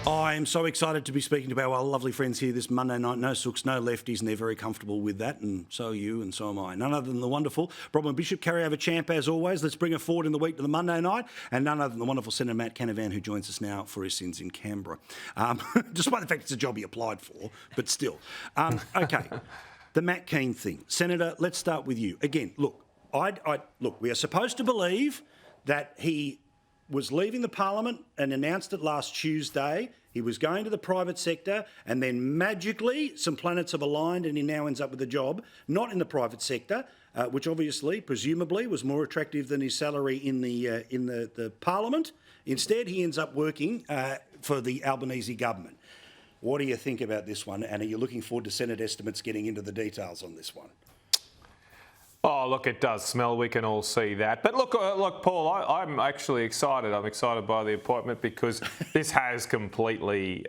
I am so excited to be speaking to our lovely friends here this Monday night. No sooks, no lefties, and they're very comfortable with that, and so are you, and so am I. None other than the wonderful Bronwyn Bishop, carryover champ as always. Let's bring her forward in the week to the Monday night, and none other than the wonderful Senator Matt Canavan, who joins us now for his sins in Canberra. Despite the fact it's a job he applied for, but still. Okay, the Matt Kean thing. Senator, let's start with you. Again, look, we are supposed to believe that he was leaving the Parliament and announced it last Tuesday. He was going to the private sector, and then magically some planets have aligned and he now ends up with a job, not in the private sector, which obviously, presumably, was more attractive than his salary in the Parliament. Instead, he ends up working for the Albanese government. What do you think about this one, and are you looking forward to Senate estimates getting into the details on this one? Oh, look, it does smell. We can all see that. But look, Paul, I'm actually excited. I'm excited by the appointment because this has completely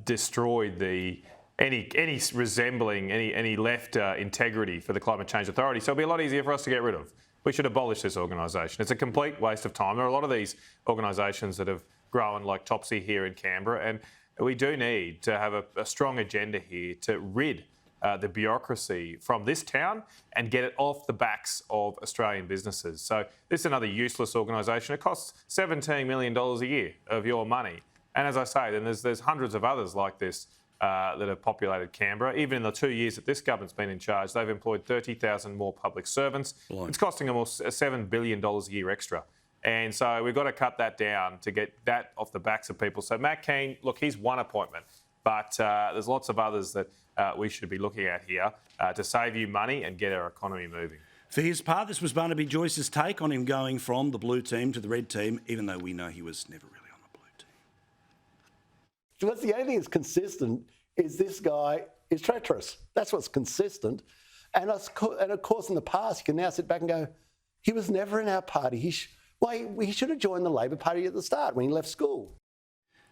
destroyed any resembling any left integrity for the Climate Change Authority. So it'll be a lot easier for us to get rid of. We should abolish this organisation. It's a complete waste of time. There are a lot of these organisations that have grown like Topsy here in Canberra, and we do need to have a strong agenda here to rid the bureaucracy from this town and get it off the backs of Australian businesses. So this is another useless organisation. It costs $17 million a year of your money. And as I say, then there's hundreds of others like this that have populated Canberra. Even in the 2 years that this government's been in charge, they've employed 30,000 more public servants. Blimey. It's costing them $7 billion a year extra. And so we've got to cut that down to get that off the backs of people. So Matt Kean, look, he's one appointment, but there's lots of others that we should be looking at here to save you money and get our economy moving. For his part, this was Barnaby Joyce's take on him going from the blue team to the red team, even though we know he was never really on the blue team. So that's the only thing that's consistent is this guy is treacherous. That's what's consistent. And of course, in the past, you can now sit back and go, he was never in our party. He should have joined the Labor Party at the start when he left school.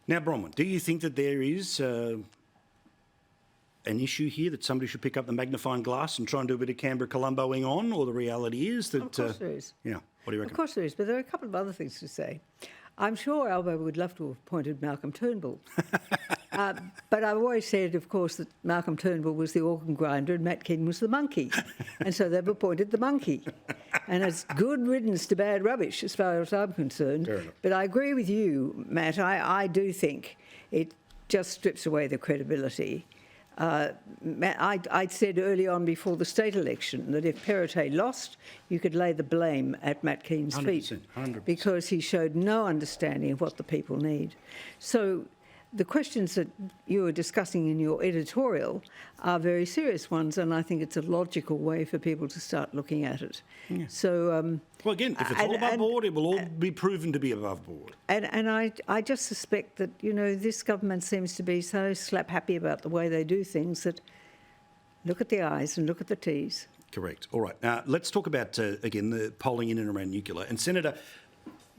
Now, Bronwyn, do you think that there is an issue here that somebody should pick up the magnifying glass and try and do a bit of Canberra Columboing on, or the reality is that... Of course there is. Yeah, what do you reckon? Of course there is, but there are a couple of other things to say. I'm sure Albo would love to have appointed Malcolm Turnbull. But I've always said, of course, that Malcolm Turnbull was the organ grinder and Matt Kean was the monkey. And so they've appointed the monkey. And it's good riddance to bad rubbish, as far as I'm concerned. Fair enough. But I agree with you, Matt. I do think it just strips away the credibility. I said early on before the state election that if Perrottet lost, you could lay the blame at Matt Kean's feet 100%. because he showed no understanding of what the people need. So the questions that you were discussing in your editorial are very serious ones, and I think it's a logical way for people to start looking at it. Yeah. So, well, again, if it's all above board, it will all be proven to be above board. And I just suspect that, this government seems to be so slap-happy about the way they do things that look at the I's and look at the T's. Correct. All right. Now, let's talk about, again, the polling in and around nuclear. And, Senator,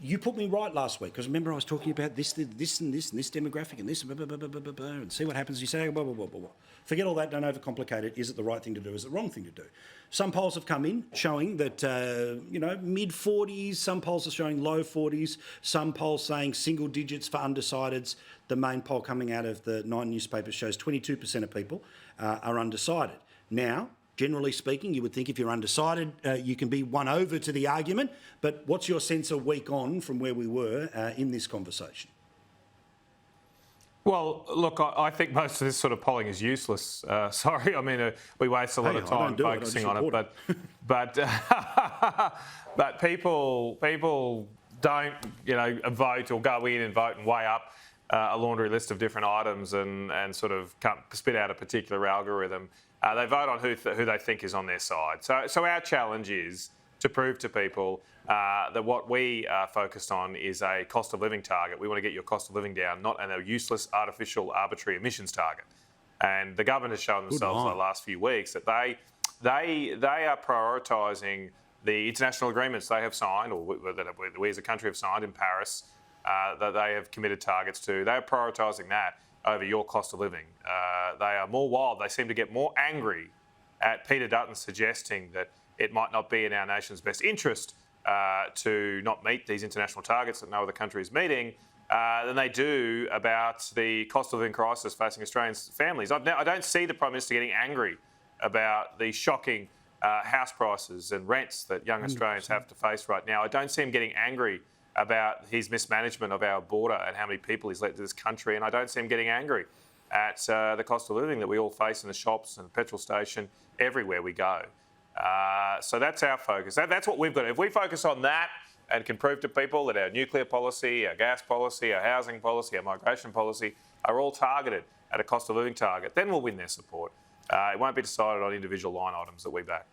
you put me right last week, because remember I was talking about this and this and this demographic and this, and see what happens. You say, blah, blah, blah, blah, blah. Forget all that, don't overcomplicate it. Is it the right thing to do? Is it the wrong thing to do? Some polls have come in showing that, mid-40s, some polls are showing low 40s, some polls saying single digits for undecideds. The main poll coming out of the Nine newspapers shows 22% of people are undecided. Now, generally speaking, you would think if you're undecided, you can be won over to the argument. But what's your sense a week on from where we were in this conversation? Well, look, I think most of this sort of polling is useless. Sorry, I mean, we waste a lot of time focusing on it. But people don't, vote or go in and vote and weigh up a laundry list of different items and sort of spit out a particular algorithm. They vote on who they think is on their side. So our challenge is to prove to people that what we are focused on is a cost of living target. We want to get your cost of living down, not a useless, artificial, arbitrary emissions target. And the government has shown themselves in the last few weeks that they are prioritising the international agreements they have signed, or that we as a country have signed in Paris, that they have committed targets to. They are prioritising that over your cost of living. They are more wild. They seem to get more angry at Peter Dutton suggesting that it might not be in our nation's best interest to not meet these international targets that no other country is meeting than they do about the cost of living crisis facing Australian families. I don't see the Prime Minister getting angry about the shocking house prices and rents that young Australians have to face right now. I don't see him getting angry about his mismanagement of our border and how many people he's let to this country. And I don't see him getting angry at the cost of living that we all face in the shops and the petrol station, everywhere we go. So that's our focus. That's what we've got. If we focus on that and can prove to people that our nuclear policy, our gas policy, our housing policy, our migration policy are all targeted at a cost of living target, then we'll win their support. It won't be decided on individual line items that we back.